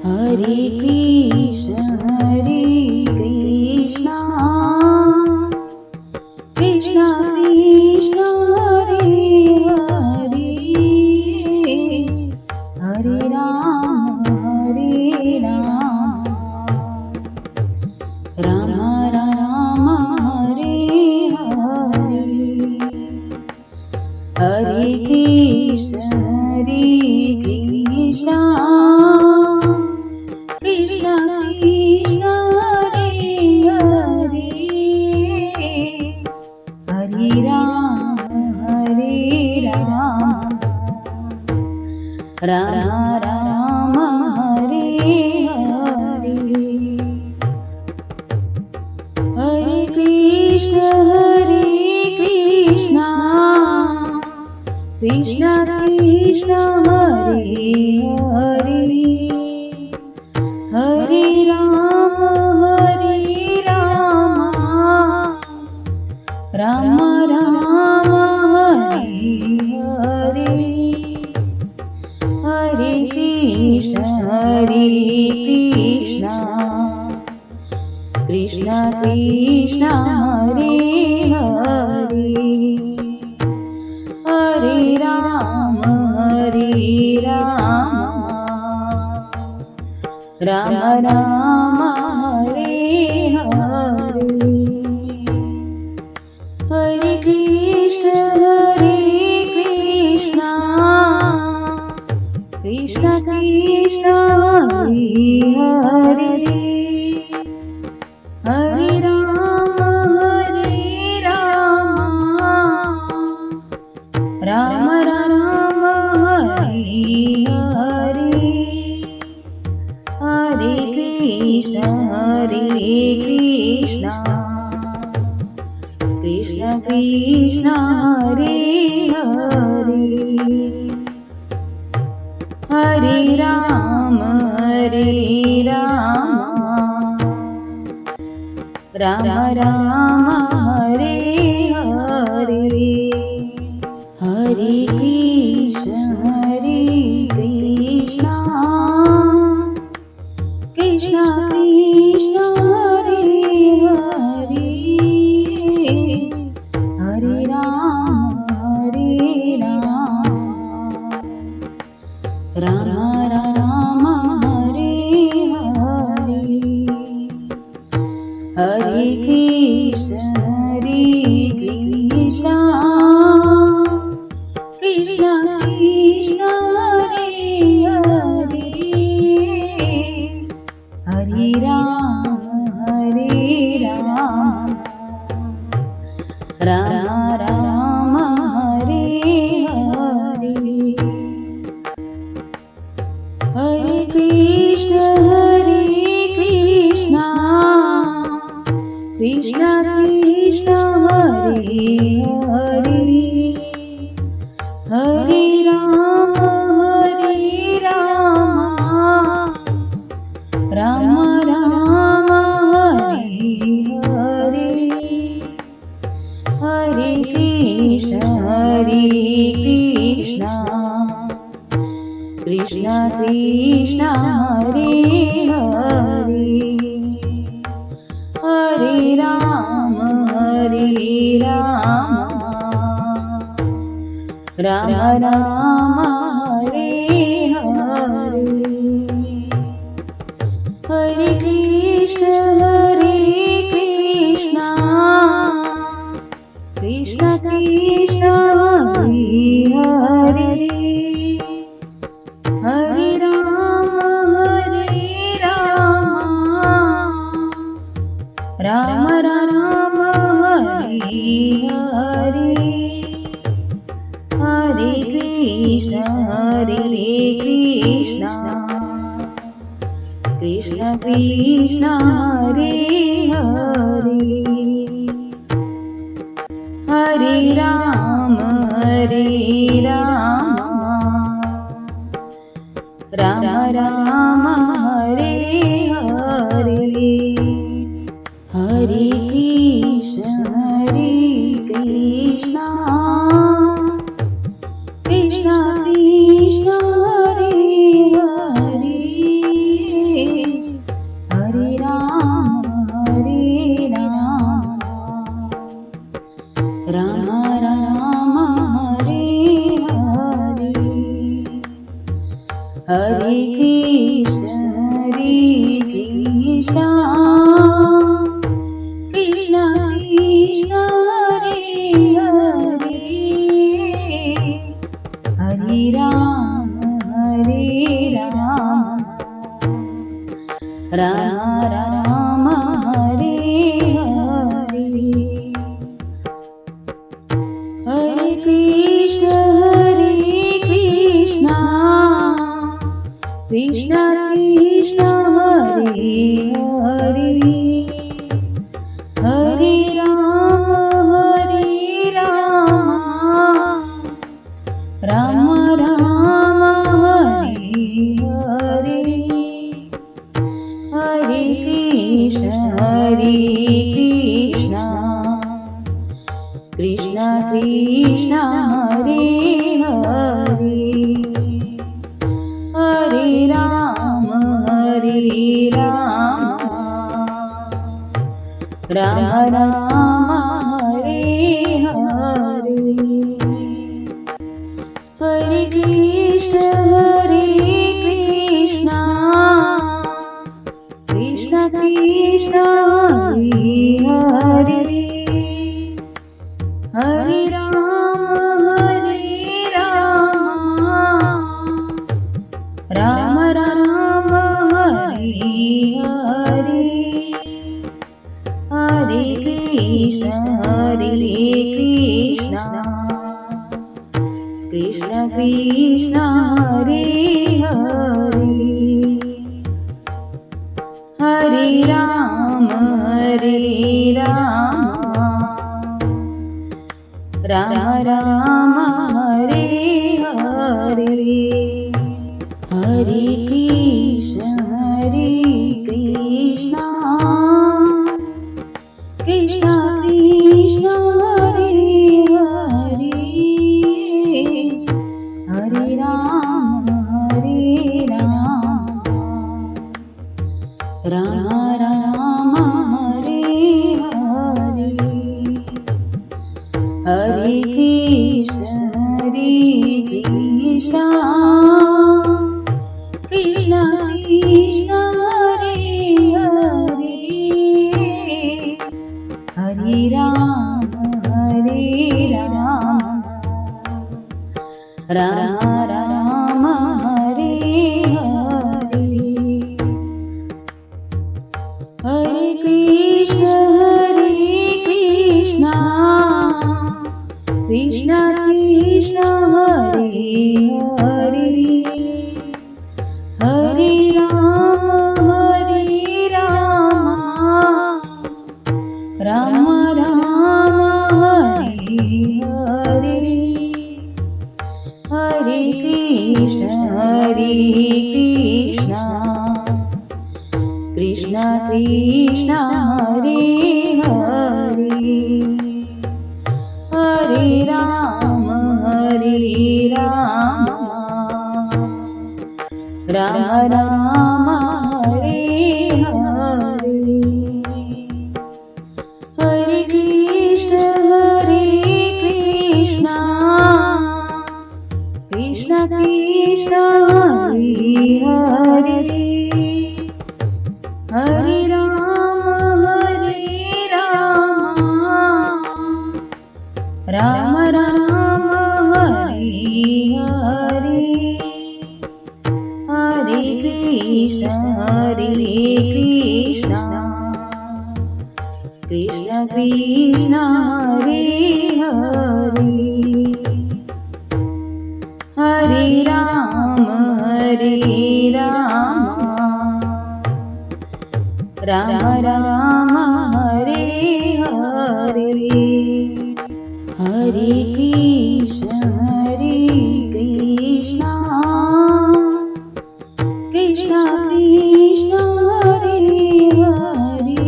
Hare Krishna Krishna Krishna Hare Hare, Hare Ram Ram Ram Hare Hare. Hare Krishna Krishna Krishna Hare Hare, Hare Ram Ram Ram Hare Hare. Hare Krishna Krishna Krishna Hare Hare, Hare Ram Ram Ram Hare Hare. Hare Krishna Krishna Krishna Hare Hare, Hare Ram Ram Ram Hare Hare. Hare Krishna Krishna Krishna Hare Hare, Hare Ram Ram Ram Hare Hare. Hare Krishna Krishna Krishna Hare Hare, Hare Ram Ram Ram Hare Hare. Hare Krishna Krishna Krishna Hare Hare, Hare Ram Ram Ram Hare Hare. Hare Krishna Krishna Krishna Hare Hare, Hare Ram Ram Hare Hare. Hare Krishna Krishna Krishna Hare Hare, Hare Ram Ram Ram Hare Hare. Hare Krishna Krishna Krishna Hare Hare, Hare Ram Ram Ram Hare Hare. Hare Krishna Krishna Krishna Hare Hare, Hare Ram Ram Ram Hare Hare. Hare Krishna Krishna Krishna Hare Hare, Hare Ram Ram Ram Hare Hare. Hare Krishna Krishna Krishna Krishna Hare Hare, Ram Ram Hare Hare Hare Krishna Krishna Krishna Hare Hare Hare Ram Ram Ram Hare Hare Hare Krishna Krishna Krishna Hare Hare Hare Ram Ram Ram Hare Hare Hare Krishna Krishna Krishna Hare Hare Hare Ram Ram Hare Hare Hare Krishna Krishna Krishna Hare Hare Hare Ram Ram Ram Hare Hare Hare Krishna Krishna Krishna Hare Hare Hare Ram Ram Ram Hare Hare Hare Krishna Krishna Krishna Krishna Hare Hare Hare Ram Ram Ram Hare Hare Hare Krishna Krishna Krishna Hare Hare Hare Ram Ram Ram Hare Hare Hare Krishna Krishna Krishna Hare Hare Hare Ram Ram Ram Hare Hare Hare Krishna Krishna Krishna Hare Hare Hare Ram Ram Ram Hare Hare Hare Krishna Krishna Krishna Hare Hare Hare Ram Ram Ram Hare Hare Hare Krishna Krishna Krishna Krishna Hare Hare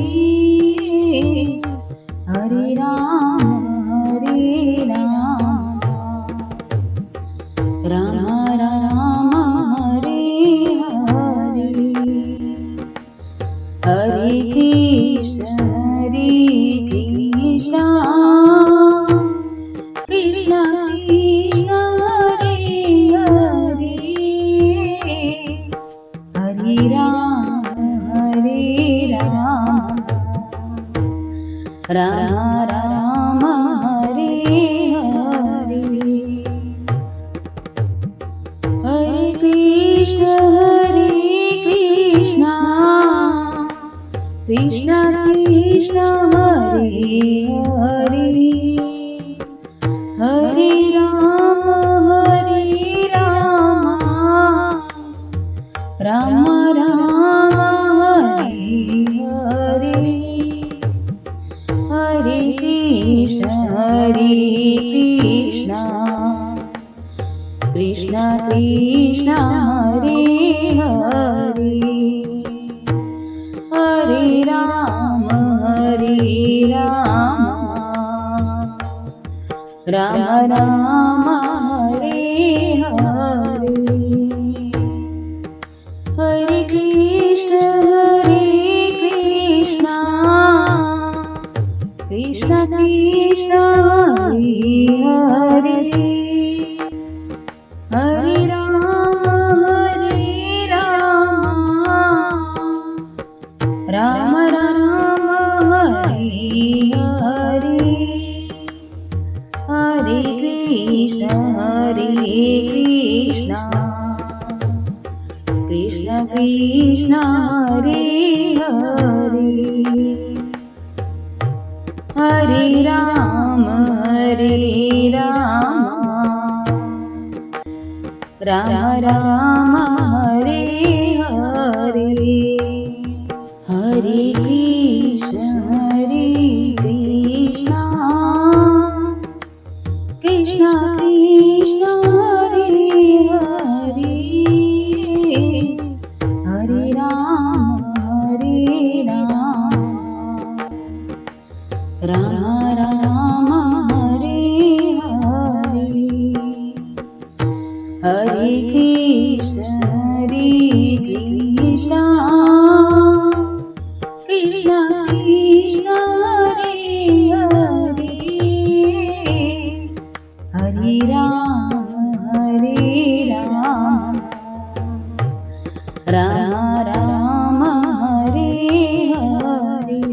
Hare Ram Ram Ram Hare Hare Hare Krishna Krishna Krishna Krishna Hare Hare Hare Ram Ram Ram Hare Hare Hare Krishna Krishna Krishna Hare Hare Hare Rama Rama Rama Hare Hare Hare Krishna Krishna Krishna Hare Hare Hare Rama Rama Rama Hare Hare Hare Krishna Krishna Krishna Hare Hare Hare Rama Rama Hare Hare Hare Krishna Krishna Krishna Hare Hare Hare Rama Rama Rama Hare Hare Hare Krishna Krishna Krishna Hare Hare Hare Rama Rama Hare Hare Hare Krishna Krishna Krishna Hare Hare Hare Rama Rama Hare Hare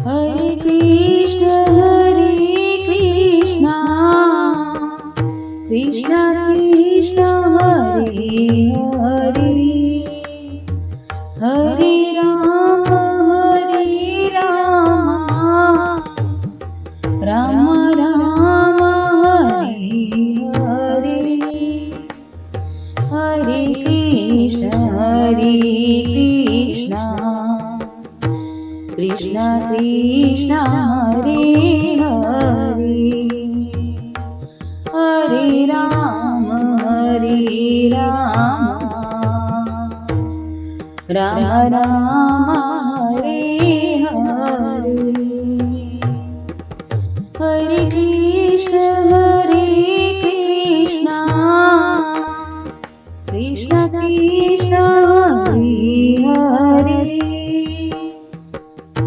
Hare Krishna Krishna Krishna Hare Hare Hare Rama Rama Rama Hare Hare Hare Krishna Krishna Krishna Hare Hare Hare Rama Rama Rama Hare Hare Hare Krishna Krishna Krishna Hare Hare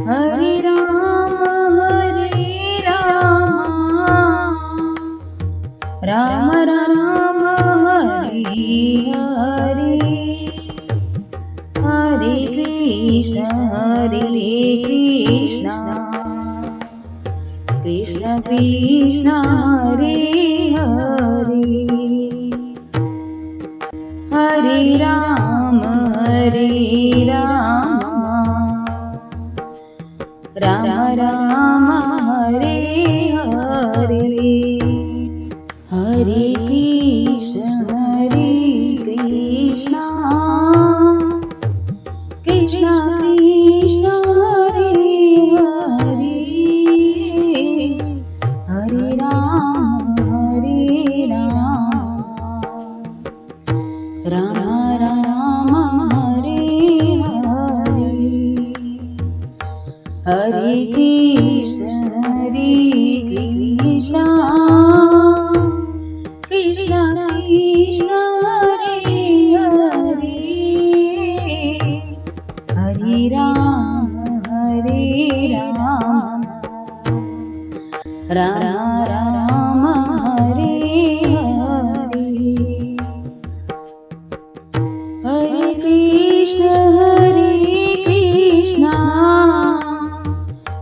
Hare Rama Rama Rama Hare Hare Hare Krishna Krishna Krishna Hare Hare Hare Rama Rama Rama Hare Hare Hare Krishna Krishna Krishna Hare Hare Hare Rama Rama Rama Hare Hare Hare Krishna Krishna Krishna Hare Hare Hare Rama Rama Rama Hare Hare Hare Krishna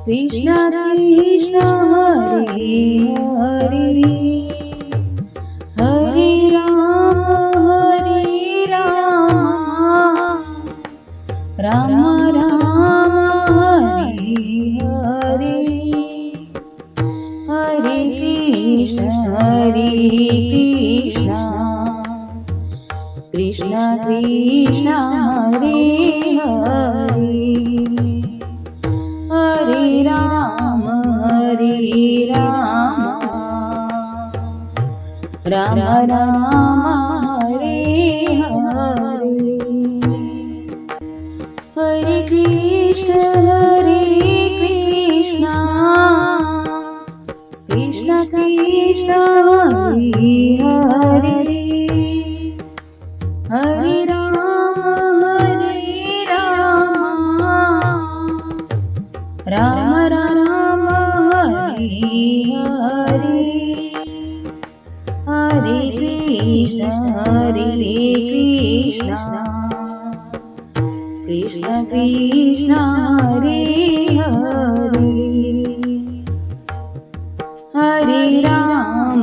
Krishna Krishna Hare Hare Hare Rama Ram Ram Hare Hare Hare Krishna Krishna Krishna Hare Hare Hare Ram Ram Ram Hare Hare Hare Krishna Krishna Krishna Hare Hare Hare Ram Ram Ram Hare Hare Hare Krishna Krishna Krishna Hare Hare Hare Ram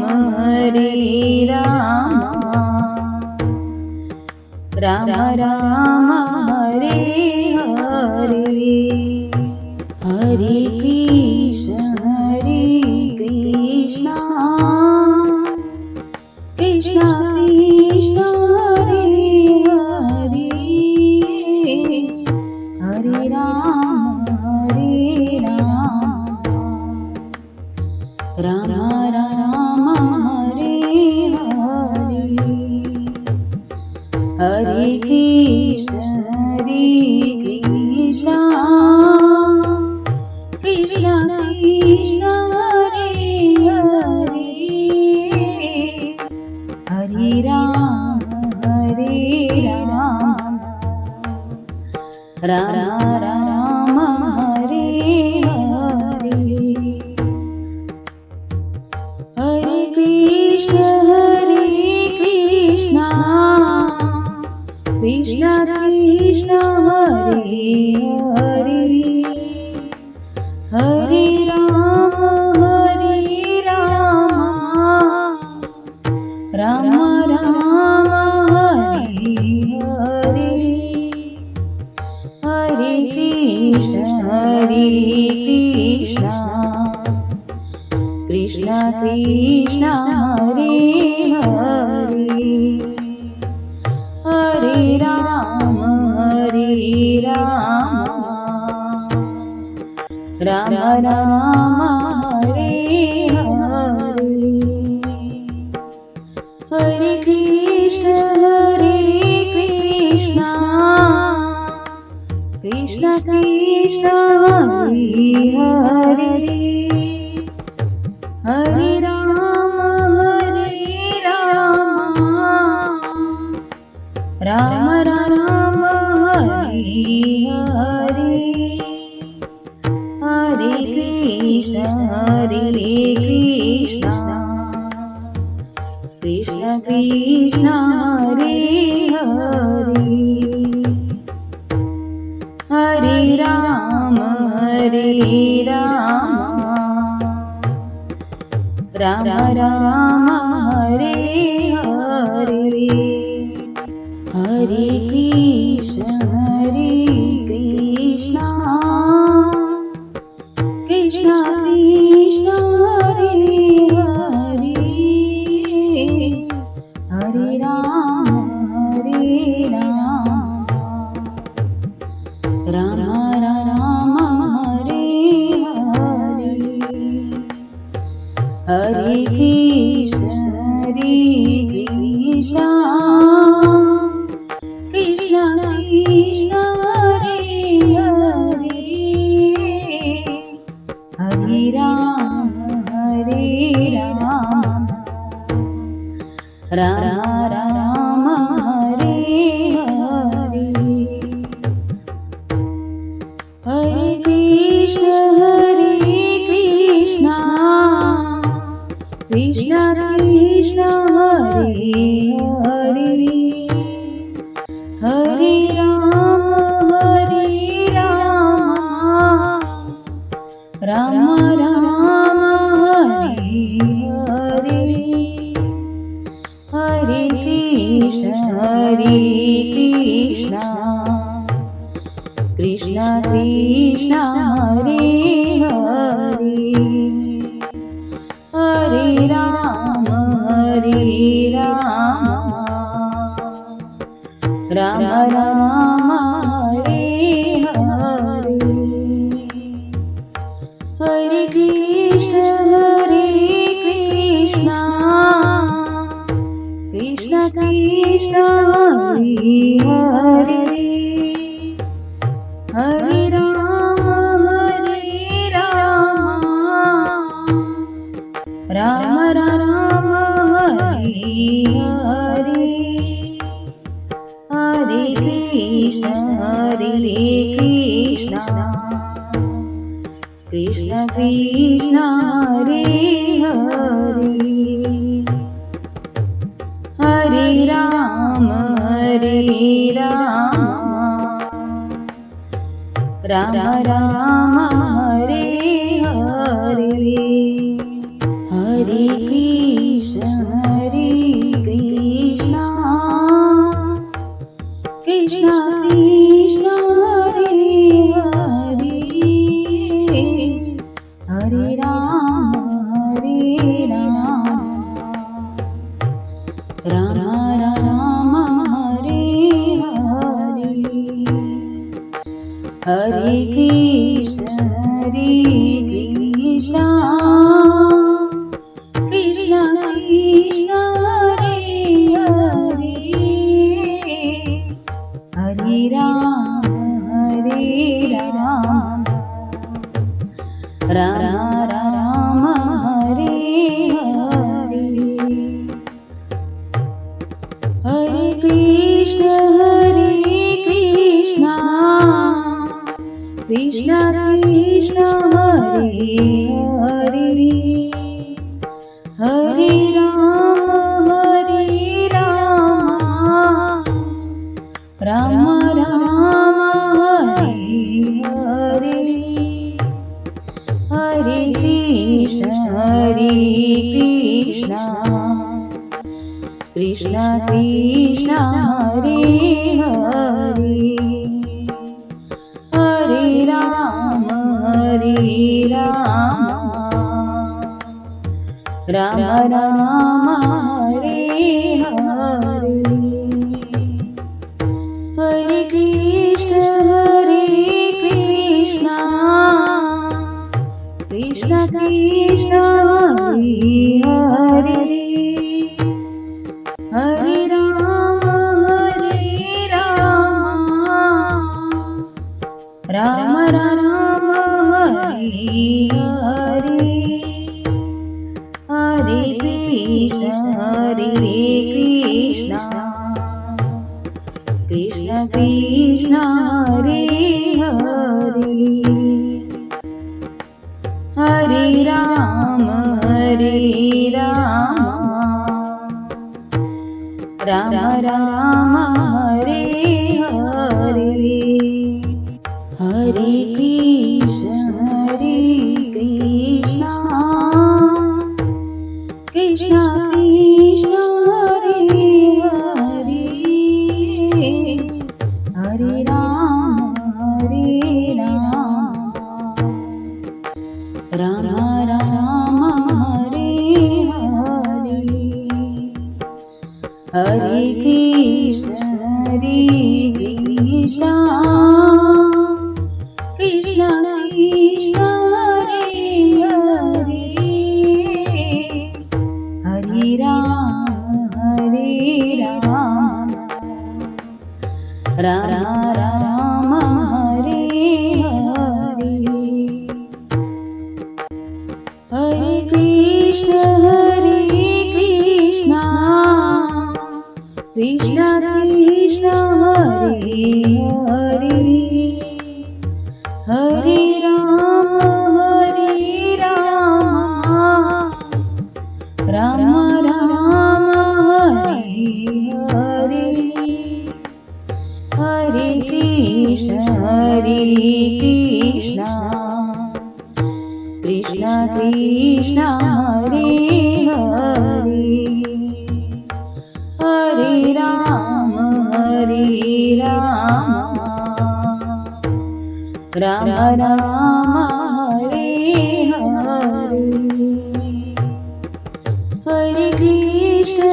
Ram Ram Hare Hare Hare Krishna Krishna Krishna Hare Hare Hare Ram Ram Ram Hare Hare Hare Krishna Krishna Krishna Hare Hare Hare Ram Ram Hare Hare Hare Krishna Krishna Krishna Hare Hare Hare Ram Ram Ram Hare Hare Hare Krishna Krishna Krishna Hare Hare Hare Ram Ram Ram Hare Hare Hare Krishna Krishna Krishna Hare Hare Hare Ram Ram Ram Hare Hare Hare Krishna Krishna Krishna Hare Hare Hare Ram Ram Ram Hare Hare Hare Krishna Krishna Krishna Hare Hare Hare Ram Ram Ram Hare Hare Hare Krishna Krishna Krishna Krishna Hare Hare Hare Ram Ram Hare Hare Hare Krishna Krishna Krishna Hare Hare Hare Ram Ram Ram Hare Hare Hare Krishna Krishna Krishna Hare Hare Hare Ram Ram Ram Hare Hare Hare Krishna Krishna Krishna Hare Hare Hare Ram Ram Ram Hare Hare Hare Krishna Krishna Krishna Hare Hare Hare Ram Ram Ram Hare Hare Hare Krishna Krishna Krishna Hare Hare Hare Ram Ram Ram Hare Hare Hare Krishna Krishna Krishna Hare Hare Hare Ram Ram Hare Hare Hare Krishna Krishna Krishna Hare Hare Hare Ram Ram Ram Hare Hare Hare Krishna Krishna Krishna Hare Hare Hare Ram Ram Ram Hare Hare Hare Krishna Krishna Krishna Hare Hare Hare Ram Ram Ram Hare Hare Hare Krishna Krishna Krishna Hare Hare Hare Ram Ram Ram Hare Hare Hare Krishna Krishna Krishna Hare Hare Hare Ram Ram Ram Hare Hare Hare Krishna Krishna Krishna Hare Hare Hare Ram Ram Hare Hare Hare Krishna Krishna Krishna Hare Hare Hare Ram Ram Ram Hare Hare Hare Krishna Krishna Krishna Hare Hare Hare Ram Ram Ram Hare Hare Hare Krishna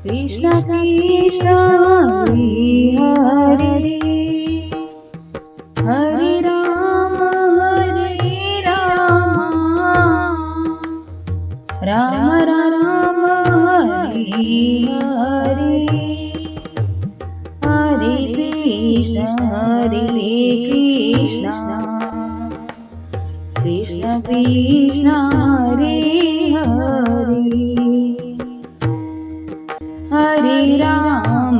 Krishna Krishna Hare Hare Hare Ram Ram Ram Hare Hare Hare Krishna Krishna Krishna Hare Hare Hare Ram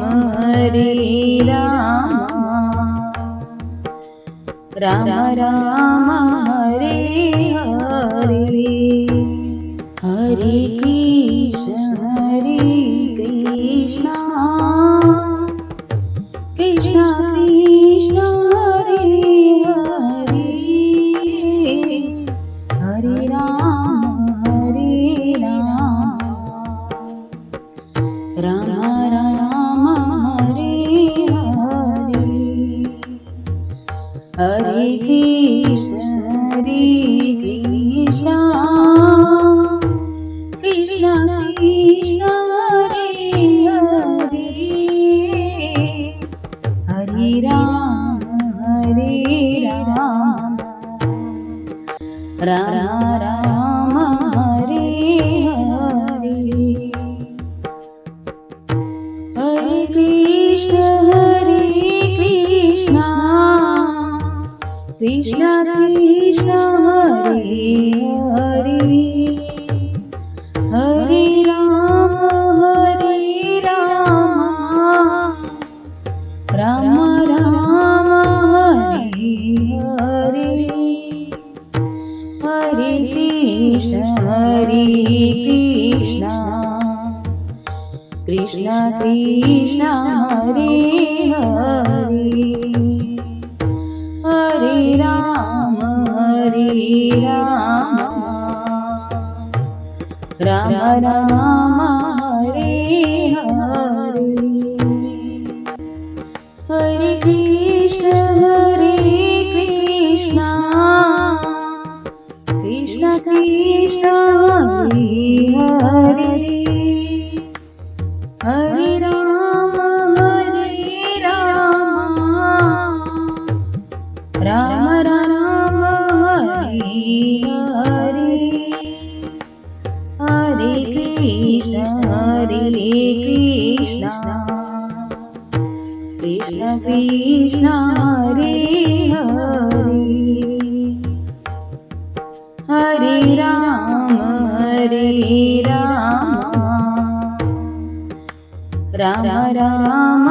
Ram Ram Hare Hare Hare Krishna Krishna Krishna Hare Hare Hare Ram Ram Ram Hare Hare Hare Krishna Krishna Krishna Krishna Hare Hare Hare Ram Ram Ram Hare Hare Hare Krishna Krishna Krishna Hare Hare Hare Ram Ram Ram Hare Hare Hare Krishna Krishna Krishna Hare Hare Hare Ram Ram Ram Hare Hare Hare Krishna Krishna Krishna Hare Hare Hare Ram Ram Ram Hare Hare Hare Krishna Krishna Krishna Hare Hare Hare Ram Ram Ram